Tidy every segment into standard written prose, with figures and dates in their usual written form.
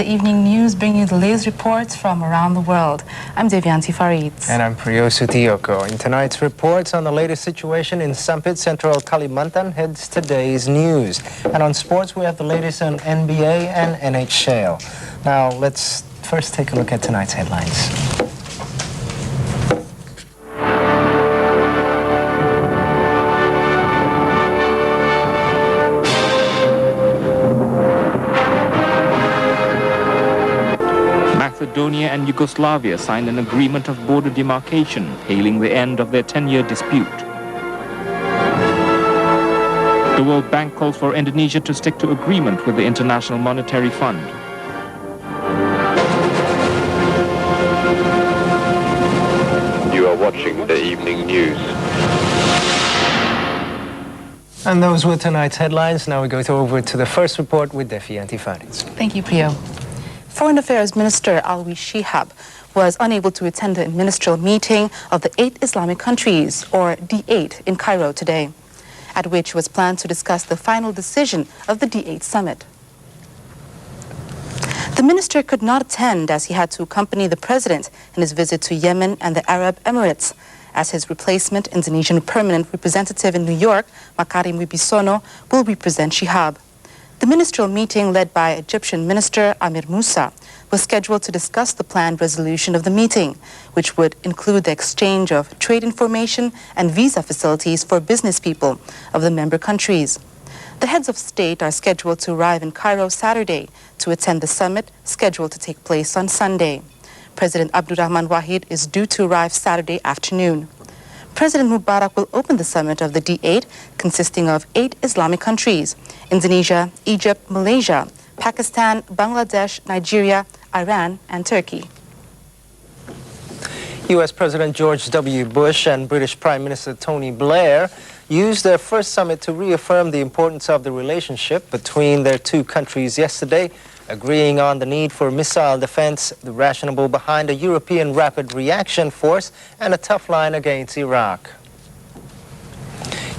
evening news, bringing you the latest reports from around the world. I'm Devianti Paridz. And I'm Priyo Sutyoko. In tonight's reports on the latest situation in Sampit, Central Kalimantan, heads today's news. And on sports, we have the latest on NBA and NHL. Now, let's first take a look at tonight's headlines. Macedonia and Yugoslavia signed an agreement of border demarcation, hailing the end of their 10-year dispute. The World Bank calls for Indonesia to stick to agreement with the International Monetary Fund. You are watching the evening news. And those were tonight's headlines. Now we go over to the first report with Devianti Paridz. Thank you, Priyo. Foreign Affairs Minister Alwi Shihab was unable to attend the ministerial meeting of the 8 Islamic countries, or D8, in Cairo today, at which was planned to discuss the final decision of the D8 summit. The minister could not attend as he had to accompany the president in his visit to Yemen and the Arab Emirates, as his replacement Indonesian permanent representative in New York, Makarim Wibisono, will represent Shihab. The ministerial meeting, led by Egyptian Minister Amir Musa, was scheduled to discuss the planned resolution of the meeting, which would include the exchange of trade information and visa facilities for business people of the member countries. The heads of state are scheduled to arrive in Cairo Saturday to attend the summit, scheduled to take place on Sunday. President Abdurrahman Wahid is due to arrive Saturday afternoon. President Mubarak will open the summit of the D8, consisting of 8 Islamic countries: Indonesia, Egypt, Malaysia, Pakistan, Bangladesh, Nigeria, Iran, and Turkey. U.S. President George W. Bush and British Prime Minister Tony Blair used their first summit to reaffirm the importance of the relationship between their two countries yesterday, agreeing on the need for missile defense, the rationale behind a European rapid reaction force, and a tough line against Iraq.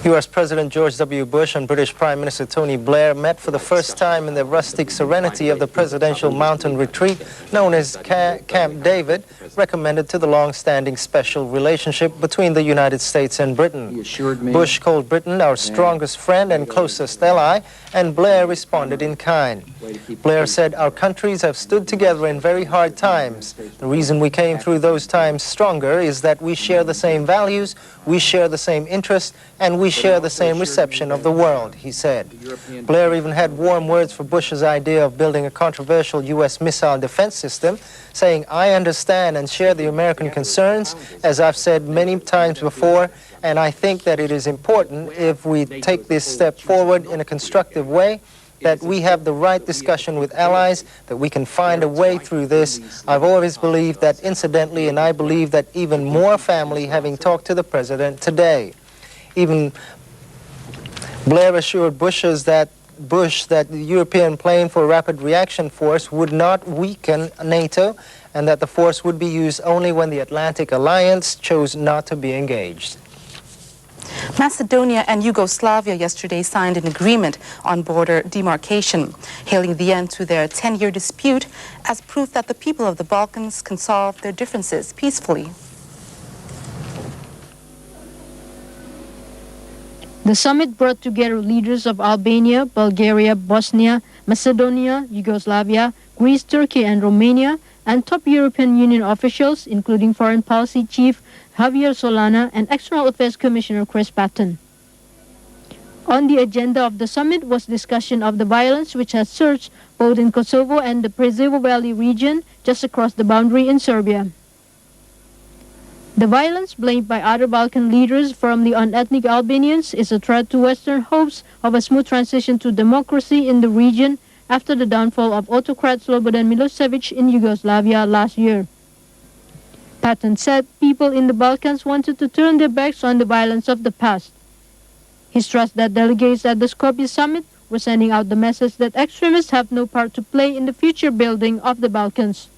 U.S. President George W. Bush and British Prime Minister Tony Blair met for the first time in the rustic serenity of the presidential mountain retreat known as Camp David, recommended to the long-standing special relationship between the United States and Britain. Bush called Britain our strongest friend and closest ally, and Blair responded in kind. Blair said, "Our countries have stood together in very hard times. The reason we came through those times stronger is that we share the same values, we share the same interests, and we share the same reception of the world," he said. Blair even had warm words for Bush's idea of building a controversial U.S. missile defense system, saying, "I understand and share the American concerns, as I've said many times before, and I think that it is important, if we take this step forward in a constructive way, that we have the right discussion with allies, that we can find a way through this. I've always believed that, incidentally, and I believe that even more family having talked to the president today." Even Blair assured Bush that the European plan for rapid reaction force would not weaken NATO, and that the force would be used only when the Atlantic Alliance chose not to be engaged. Macedonia and Yugoslavia yesterday signed an agreement on border demarcation, hailing the end to their 10-year dispute as proof that the people of the Balkans can solve their differences peacefully. The summit brought together leaders of Albania, Bulgaria, Bosnia, Macedonia, Yugoslavia, Greece, Turkey, and Romania, and top European Union officials, including Foreign Policy Chief Javier Solana and External Affairs Commissioner Chris Patten. On the agenda of the summit was discussion of the violence which has surged both in Kosovo and the Preševo Valley region just across the boundary in Serbia. The violence, blamed by other Balkan leaders firmly on ethnic Albanians, is a threat to Western hopes of a smooth transition to democracy in the region after the downfall of autocrat Slobodan Milosevic in Yugoslavia last year. Patten said people in the Balkans wanted to turn their backs on the violence of the past. He stressed that delegates at the Skopje summit were sending out the message that extremists have no part to play in the future building of the Balkans.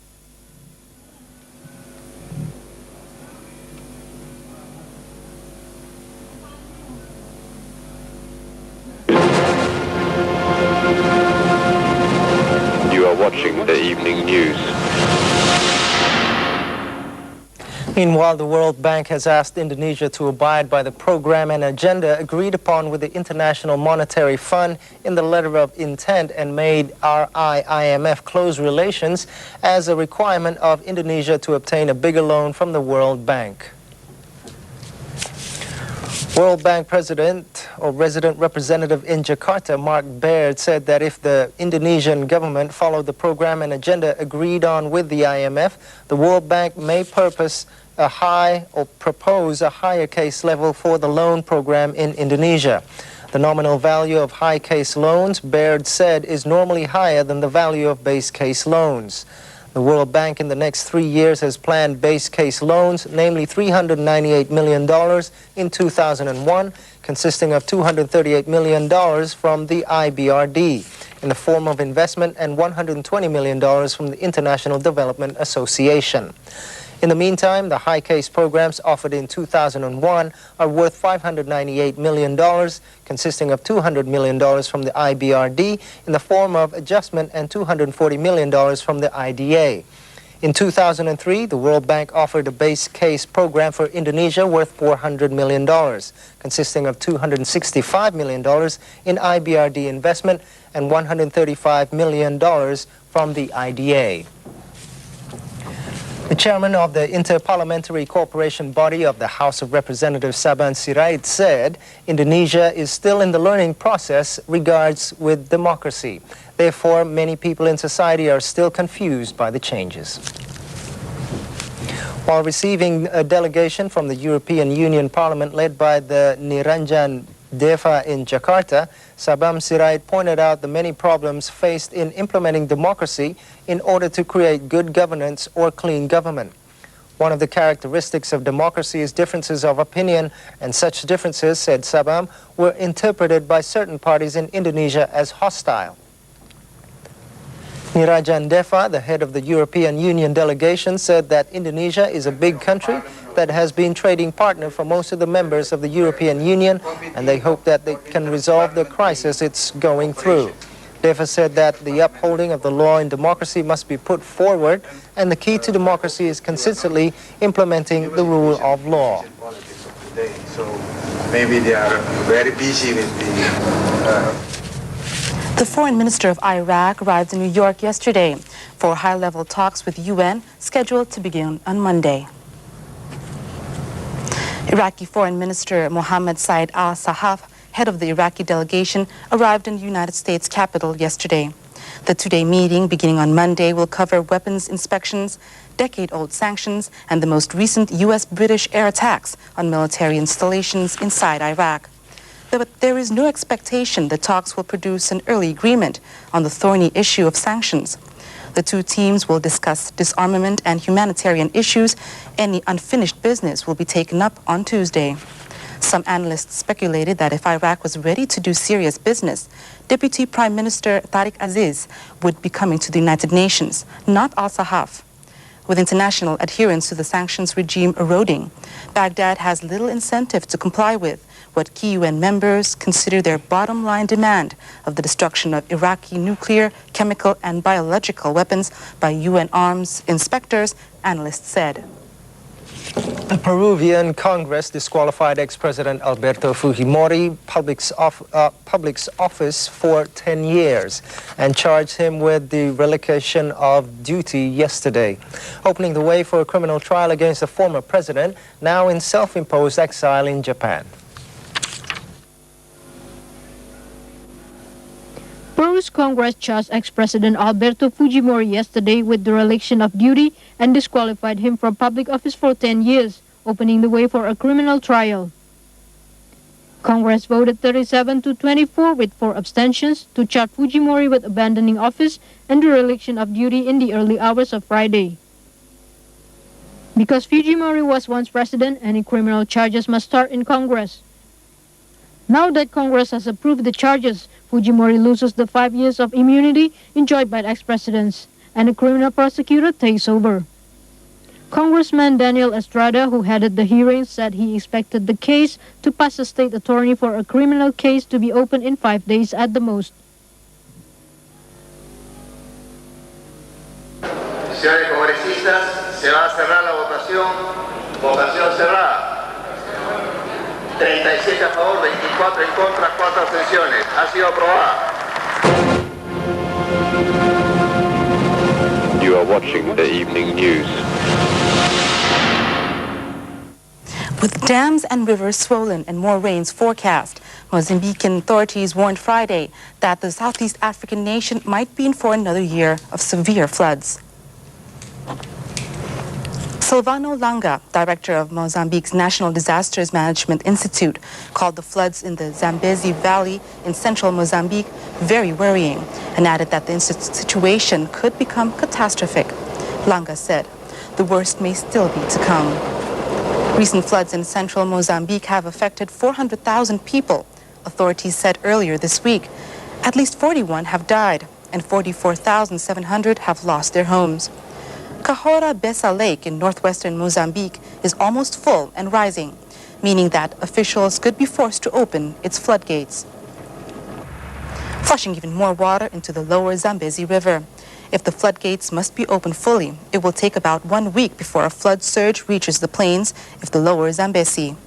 You are watching the evening Meanwhile, the World Bank has asked Indonesia to abide by the program and agenda agreed upon with the International Monetary Fund in the letter of intent and made IMF close relations as a requirement of Indonesia to obtain a bigger loan from the World Bank. World Bank President or Resident Representative in Jakarta, Mark Baird, said that if the Indonesian government followed the program and agenda agreed on with the IMF, the World Bank may propose a higher case level for the loan program in Indonesia. The nominal value of high case loans, Baird said, is normally higher than the value of base case loans. The World Bank in the next 3 years has planned base case loans, namely $398 million in 2001, consisting of $238 million from the IBRD in the form of investment and $120 million from the International Development Association. In the meantime, the high case programs offered in 2001 are worth $598 million, consisting of $200 million from the IBRD in the form of adjustment and $240 million from the IDA. In 2003, the World Bank offered a base case program for Indonesia worth $400 million, consisting of $265 million in IBRD investment and $135 million from the IDA. The chairman of the Inter-Parliamentary Cooperation Body of the House of Representatives, Sabang Sirait, said Indonesia is still in the learning process regards with democracy. Therefore, many people in society are still confused by the changes. While receiving a delegation from the European Union Parliament led by the Niranjan Deva in Jakarta, Sabang Sirait pointed out the many problems faced in implementing democracy in order to create good governance or clean government. One of the characteristics of democracy is differences of opinion, and such differences, said Sabang, were interpreted by certain parties in Indonesia as hostile. Niranjan Deva, the head of the European Union delegation, said that Indonesia is a big country that has been trading partner for most of the members of the European Union, and they hope that they can resolve the crisis it's going through. Deva said that the upholding of the law in democracy must be put forward, and the key to democracy is consistently implementing the rule of law. So maybe they are very busy with The foreign minister of Iraq arrived in New York yesterday for high-level talks with UN scheduled to begin on Monday. Iraqi Foreign Minister Mohammed Said al-Sahaf, head of the Iraqi delegation, arrived in the United States Capitol yesterday. The two-day meeting, beginning on Monday, will cover weapons inspections, decade-old sanctions, and the most recent U.S.-British air attacks on military installations inside Iraq. But there is no expectation the talks will produce an early agreement on the thorny issue of sanctions. The two teams will discuss disarmament and humanitarian issues. Any unfinished business will be taken up on Tuesday. Some analysts speculated that if Iraq was ready to do serious business, Deputy Prime Minister Tariq Aziz would be coming to the United Nations, not al-Sahaf. With international adherence to the sanctions regime eroding, Baghdad has little incentive to comply with what key UN members consider their bottom line demand of the destruction of Iraqi nuclear, chemical, and biological weapons by UN arms inspectors, analysts said. The Peruvian Congress disqualified ex-President Alberto Fujimori public's office for 10 years and charged him with the relinquishment of duty yesterday, opening the way for a criminal trial against the former president, now in self-imposed exile in Japan. Peru's Congress charged ex-President Alberto Fujimori yesterday with dereliction of duty and disqualified him from public office for 10 years, opening the way for a criminal trial. Congress voted 37 to 24 with 4 abstentions to charge Fujimori with abandoning office and dereliction of duty in the early hours of Friday. Because Fujimori was once president, any criminal charges must start in Congress. Now that Congress has approved the charges, Fujimori loses the 5 years of immunity enjoyed by the ex-presidents, and a criminal prosecutor takes over. Congressman Daniel Estrada, who headed the hearings, said he expected the case to pass a state attorney for a criminal case to be opened in 5 days at the most. Señores congresistas, Se va a cerrar la votación. Votación cerrada. 37 a favor, 24 en contra, 4 abstenciones. Ha sido aprobada. You are watching the evening news. With dams and rivers swollen and more rains forecast, Mozambican authorities warned Friday that the Southeast African nation might be in for another year of severe floods. Silvano Langa, director of Mozambique's National Disasters Management Institute, called the floods in the Zambezi Valley in central Mozambique very worrying and added that the situation could become catastrophic. Langa said, the worst may still be to come. Recent floods in central Mozambique have affected 400,000 people, authorities said earlier this week. At least 41 have died and 44,700 have lost their homes. Cahora Bessa Lake in northwestern Mozambique is almost full and rising, meaning that officials could be forced to open its floodgates, flushing even more water into the lower Zambezi River. If the floodgates must be opened fully, it will take about 1 week before a flood surge reaches the plains of the lower Zambezi.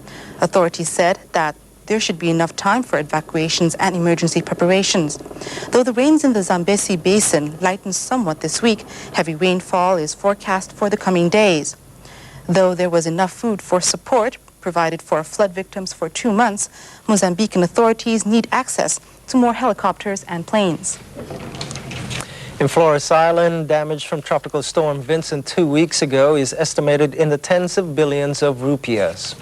Authorities said that there should be enough time for evacuations and emergency preparations. Though the rains in the Zambezi basin lightened somewhat this week, heavy rainfall is forecast for the coming days. Though there was enough food for support provided for flood victims for 2 months, Mozambican authorities need access to more helicopters and planes. In Flores Island, damage from Tropical Storm Vincent 2 weeks ago is estimated in the tens of billions of rupiahs.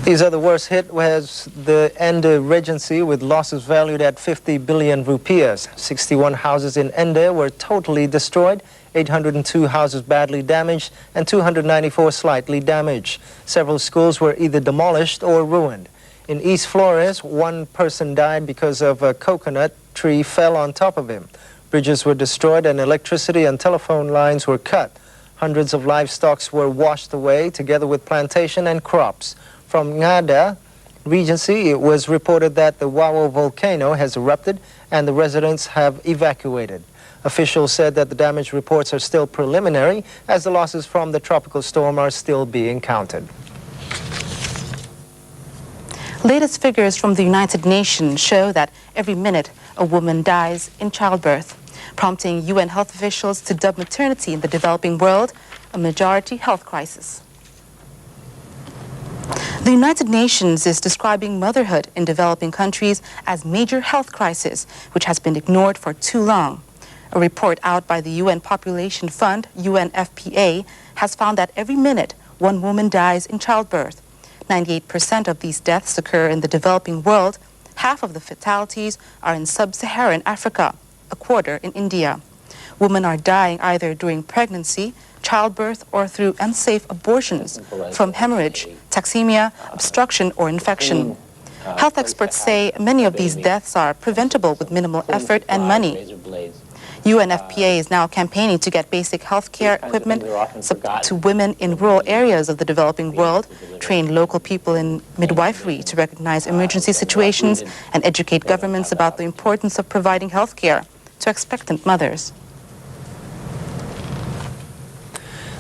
These are the worst hit was the Ende Regency with losses valued at 50 billion rupiahs. 61 houses in Ende were totally destroyed, 802 houses badly damaged, and 294 slightly damaged. Several schools were either demolished or ruined. In East Flores, one person died because of a coconut tree fell on top of him. Bridges were destroyed and electricity and telephone lines were cut. Hundreds of livestock were washed away together with plantation and crops. From Ngada Regency, it was reported that the Wawo volcano has erupted and the residents have evacuated. Officials said that the damage reports are still preliminary as the losses from the tropical storm are still being counted. Latest figures from the United Nations show that every minute a woman dies in childbirth, prompting UN health officials to dub maternity in the developing world a majority health crisis. The United Nations is describing motherhood in developing countries as major health crisis, which has been ignored for too long. A report out by the UN Population Fund, UNFPA, has found that every minute one woman dies in childbirth. 98% of these deaths occur in the developing world. Half of the fatalities are in sub-Saharan Africa, a quarter in India. Women are dying either during pregnancy, childbirth, or through unsafe abortions from hemorrhage, toxemia, obstruction, or infection. Health experts say many of these deaths are preventable with minimal effort and money. UNFPA is now campaigning to get basic health care equipment to women in rural areas of the developing world, train local people in midwifery to recognize emergency situations, and educate governments about the importance of providing health care to expectant mothers.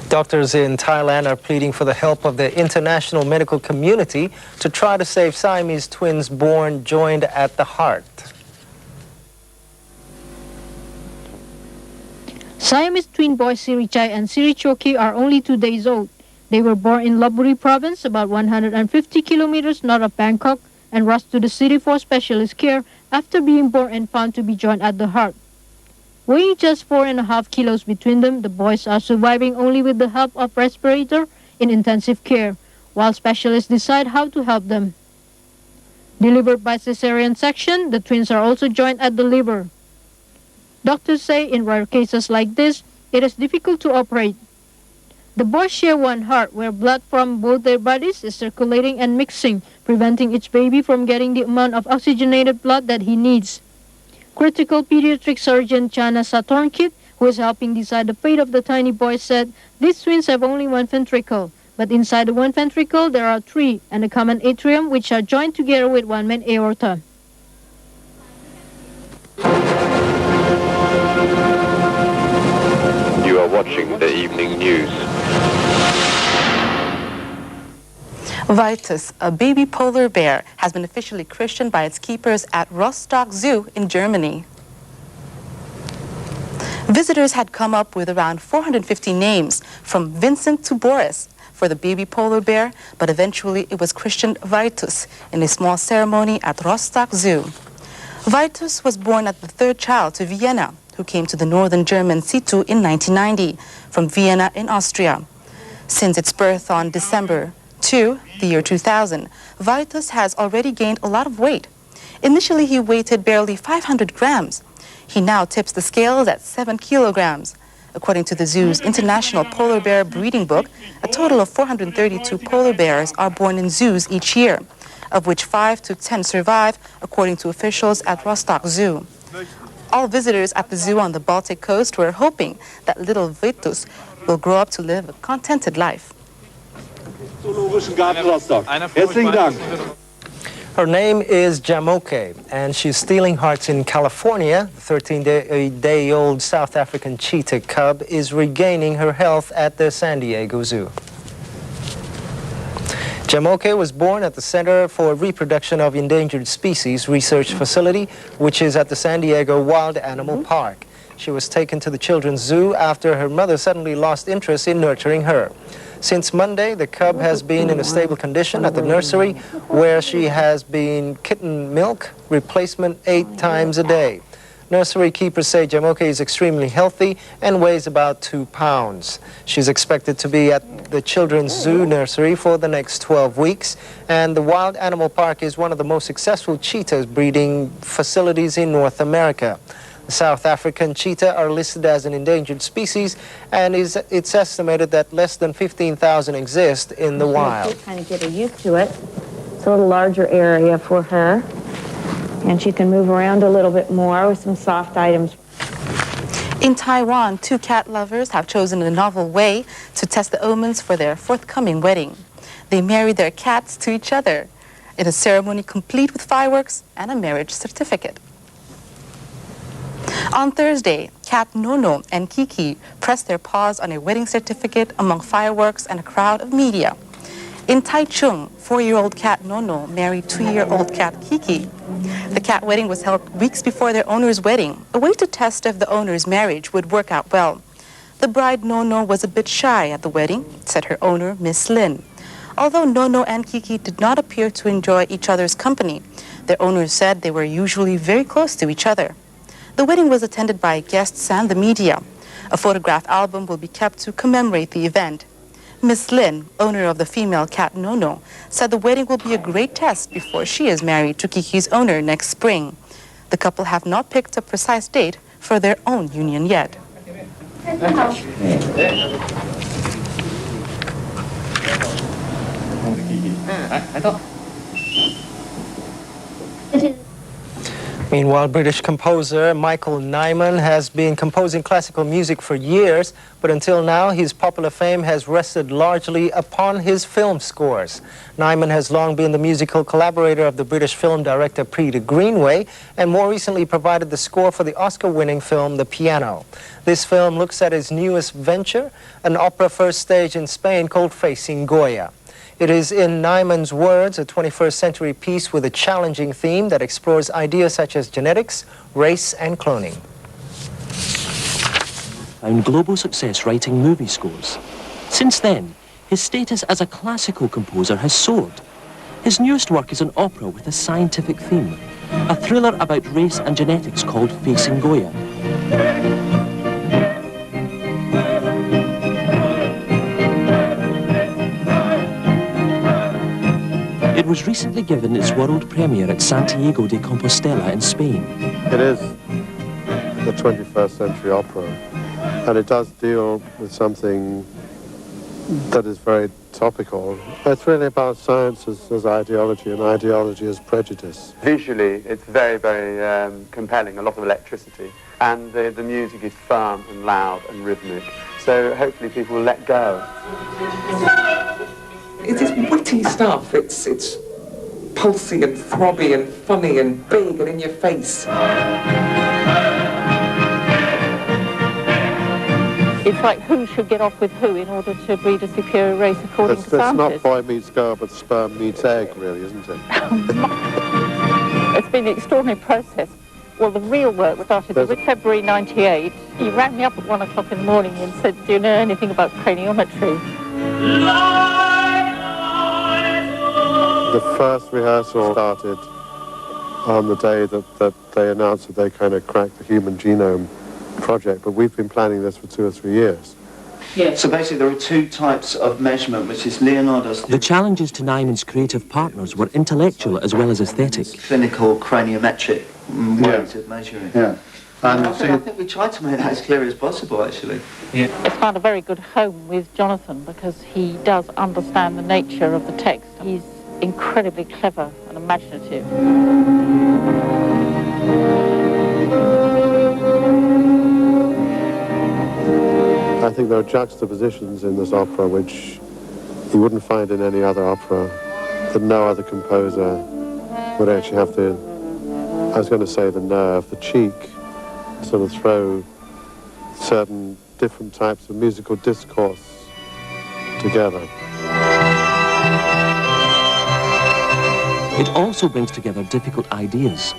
Doctors in Thailand are pleading for the help of the international medical community to try to save Siamese twins born joined at the heart. Siamese twin boys Sirichai and Sirichoki are only 2 days old. They were born in Lopburi province, about 150 kilometers north of Bangkok, and rushed to the city for specialist care after being born and found to be joined at the heart. Weighing just 4.5 kilos between them, the boys are surviving only with the help of respirator in intensive care, while specialists decide how to help them. Delivered by cesarean section, the twins are also joined at the liver. Doctors say in rare cases like this, it is difficult to operate. The boys share one heart where blood from both their bodies is circulating and mixing, preventing each baby from getting the amount of oxygenated blood that he needs. Critical pediatric surgeon Chana Satornkit, who is helping decide the fate of the tiny boys, said these twins have only one ventricle, but inside the one ventricle there are 3 and a common atrium which are joined together with one main aorta. You are watching the evening news. Vitus, a baby polar bear, has been officially christened by its keepers at Rostock Zoo in Germany. Visitors had come up with around 450 names, from Vincent to Boris, for the baby polar bear, but eventually it was christened Vitus in a small ceremony at Rostock Zoo. Vitus was born as the third child to Vienna, who came to the northern German Situ in 1990 from Vienna in Austria. Since its birth on December 2, the year 2000, Vitus has already gained a lot of weight. Initially, he weighed barely 500 grams. He now tips the scales at 7 kilograms. According to the zoo's International Polar Bear Breeding Book, a total of 432 polar bears are born in zoos each year, of which 5 to 10 survive, according to officials at Rostock Zoo. All visitors at the zoo on the Baltic coast were hoping that little Vitus will grow up to live a contented life. Her name is Jamoke, and she's stealing hearts in California. The 13-day-old South African cheetah cub is regaining her health at the San Diego Zoo. Jamoke was born at the Center for Reproduction of Endangered Species Research Facility, which is at the San Diego Wild Animal Park. She was taken to the Children's Zoo after her mother suddenly lost interest in nurturing her. Since Monday, the cub has been in a stable condition at the nursery, where she has been kitten milk replacement 8 times a day. Nursery keepers say Jamoke is extremely healthy and weighs about 2 pounds. She's expected to be at the Children's Zoo nursery for the next 12 weeks, and the Wild Animal Park is one of the most successful cheetah breeding facilities in North America. The South African cheetah are listed as an endangered species, and it's estimated that less than 15,000 exist in the wild. She's kind of getting used to it. It's a little larger area for her, and she can move around a little bit more with some soft items. In Taiwan, 2 cat lovers have chosen a novel way to test the omens for their forthcoming wedding. They marry their cats to each other in a ceremony complete with fireworks and a marriage certificate. On Thursday, cat Nono and Kiki pressed their paws on a wedding certificate among fireworks and a crowd of media. In Taichung, 4-year-old cat Nono married 2-year-old cat Kiki. The cat wedding was held weeks before their owner's wedding, a way to test if the owner's marriage would work out well. The bride Nono was a bit shy at the wedding, said her owner, Miss Lin. Although Nono and Kiki did not appear to enjoy each other's company, their owners said they were usually very close to each other. The wedding was attended by guests and the media. A photograph album will be kept to commemorate the event. Miss Lin, owner of the female cat Nono, said the wedding will be a great test before she is married to Kiki's owner next spring. The couple have not picked a precise date for their own union yet. Meanwhile, British composer Michael Nyman has been composing classical music for years, but until now his popular fame has rested largely upon his film scores. Nyman has long been the musical collaborator of the British film director Peter Greenaway, and more recently provided the score for the Oscar-winning film The Piano. This film looks at his newest venture, an opera first staged in Spain called Facing Goya. It is, in Nyman's words, a 21st century piece with a challenging theme that explores ideas such as genetics, race, and cloning. Found global success writing movie scores. Since then, his status as a classical composer has soared. His newest work is an opera with a scientific theme, a thriller about race and genetics called Facing Goya. It was recently given its world premiere at Santiago de Compostela in Spain. It is the 21st century opera, and it does deal with something that is very topical. It's really about science as ideology, and ideology as prejudice. Visually, it's very, very compelling, a lot of electricity, and the music is firm and loud and rhythmic, so hopefully people will let go. It is witty stuff. It's pulsy and throbby and funny and big and in your face. It's like who should get off with who in order to breed a superior race according to scientists. It's not boy meets girl, but sperm meets egg, really, isn't it? It's been an extraordinary process. Well, the real work started in February '98. He rang me up at 1 o'clock in the morning and said, "Do you know anything about craniometry?" The first rehearsal started on the day that they announced that they kind of cracked the human genome project, but we've been planning this for 2 or 3 years. Yeah. So basically there are two types of measurement, which is Leonardo's... The challenges to Nyman's creative partners were intellectual as well as aesthetic. Clinical craniometric ways of measuring. Yeah. And I think we tried to make that as clear as possible, actually. Yeah. It's found a very good home with Jonathan because he does understand the nature of the text. He's incredibly clever and imaginative. I think there are juxtapositions in this opera which you wouldn't find in any other opera, that no other composer would actually have the, I was going to say the nerve, the cheek, sort of throw certain different types of musical discourse together. It also brings together difficult ideas.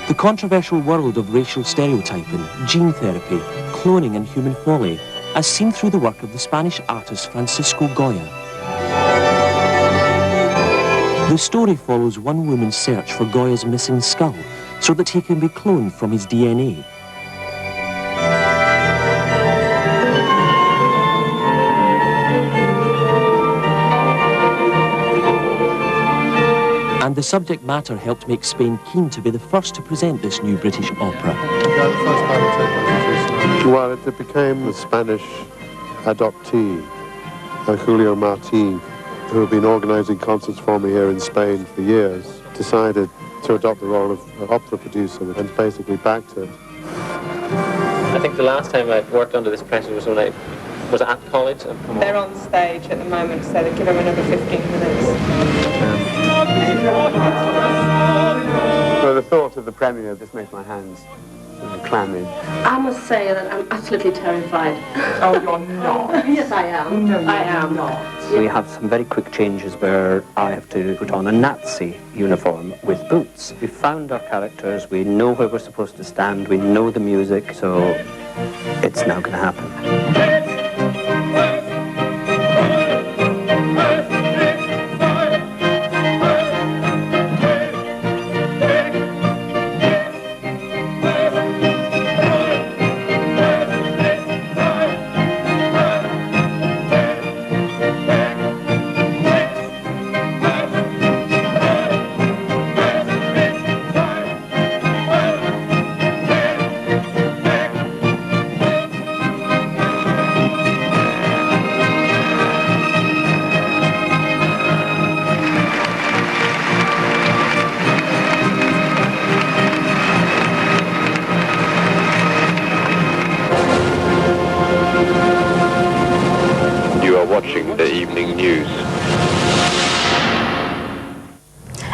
The controversial world of racial stereotyping, gene therapy, cloning and human folly, as seen through the work of the Spanish artist Francisco Goya. The story follows one woman's search for Goya's missing skull so that he can be cloned from his DNA. And the subject matter helped make Spain keen to be the first to present this new British opera. Well, it became the Spanish adoptee, Julio Martí, who had been organising concerts for me here in Spain for years, decided to adopt the role of opera producer and basically backed it. I think the last time I worked under this pressure was when I was at college. They're on stage at the moment, so they give them another 15 minutes. Well, the thought of the premiere just makes my hands clammy. I must say that I'm absolutely terrified. Oh, you're not? Yes, I am. No, I am. Not. We have some very quick changes where I have to put on a Nazi uniform with boots. We found our characters, we know where we're supposed to stand, we know the music, so it's now going to happen. Watching the evening news.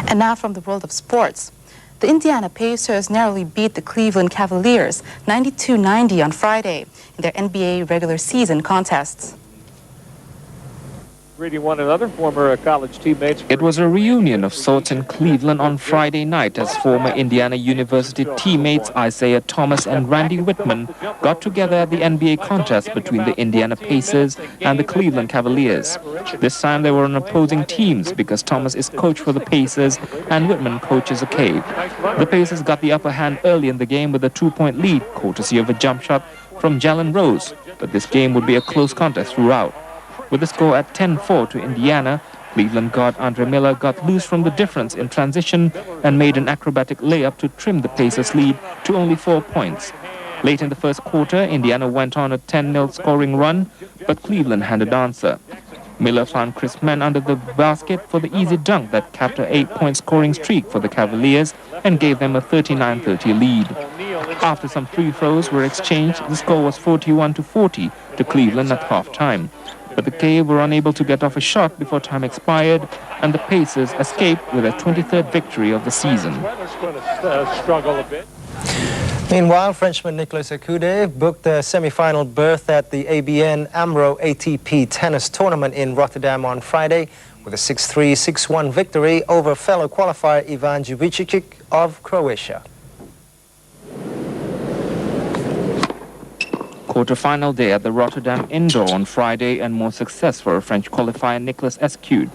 And now from the world of sports. The Indiana Pacers narrowly beat the Cleveland Cavaliers 92-90 on Friday in their NBA regular season contests. Greeting one another, former college teammates. It was a reunion of sorts in Cleveland on Friday night as former Indiana University teammates Isaiah Thomas and Randy Whitman got together at the NBA contest between the Indiana Pacers and the Cleveland Cavaliers. This time they were on opposing teams because Thomas is coach for the Pacers and Whitman coaches the Cave. The Pacers got the upper hand early in the game with a 2-point lead, courtesy of a jump shot from Jalen Rose, but this game would be a close contest throughout. With the score at 10-4 to Indiana, Cleveland guard Andre Miller got loose from the difference in transition and made an acrobatic layup to trim the Pacers' lead to only 4 points. Late in the first quarter, Indiana went on a 10-0 scoring run, but Cleveland handed answer. Miller found Chris Mann under the basket for the easy dunk that capped an 8-point scoring streak for the Cavaliers and gave them a 39-30 lead. After some free throws were exchanged, the score was 41-40 to Cleveland at halftime. But the Cave were unable to get off a shot before time expired, and the Pacers escaped with their 23rd victory of the season. Meanwhile, Frenchman Nicolas Acude booked a semi-final berth at the ABN AMRO ATP tennis tournament in Rotterdam on Friday with a 6-3, 6-1 victory over fellow qualifier Ivan Jubicic of Croatia. Quarter-final day at the Rotterdam Indoor on Friday, and more success for French qualifier Nicolas Acude.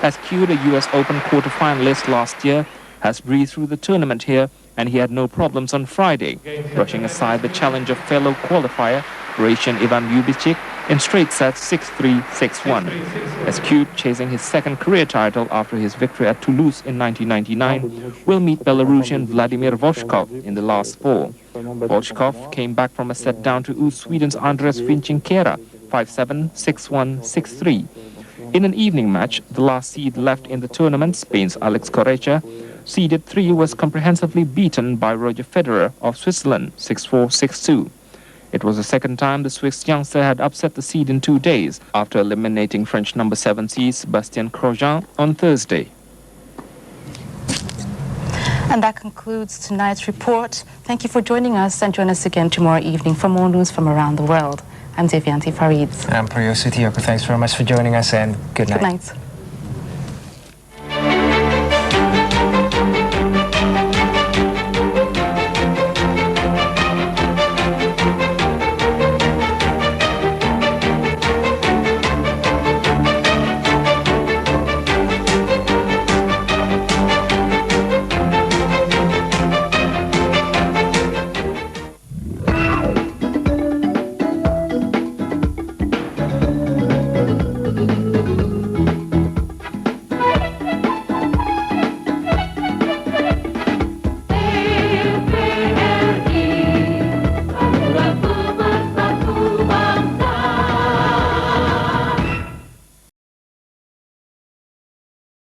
Acude, a US Open quarter-finalist last year, has breezed through the tournament here, and he had no problems on Friday, brushing aside the challenge of fellow qualifier Croatian Ivan Jubicic in straight sets 6-3, 6-1. Acude, chasing his second career title after his victory at Toulouse in 1999, will meet Belarusian Vladimir Voshkov in the last four. Voshkov came back from a set down to Sweden's Andres Vincinkera, 5-7, 6-1, 6-3. In an evening match, the last seed left in the tournament, Spain's Alex Corretja, seeded 3, was comprehensively beaten by Roger Federer of Switzerland, 6-4, 6-2. It was the second time the Swiss youngster had upset the seed in 2 days, after eliminating French number 7 seed Sébastien Grosjean on Thursday. And that concludes tonight's report. Thank you for joining us, and join us again tomorrow evening for more news from around the world. I'm Devianti Paridz. I'm Priyo Sutyoko. Thanks very much for joining us, and good night. Good night.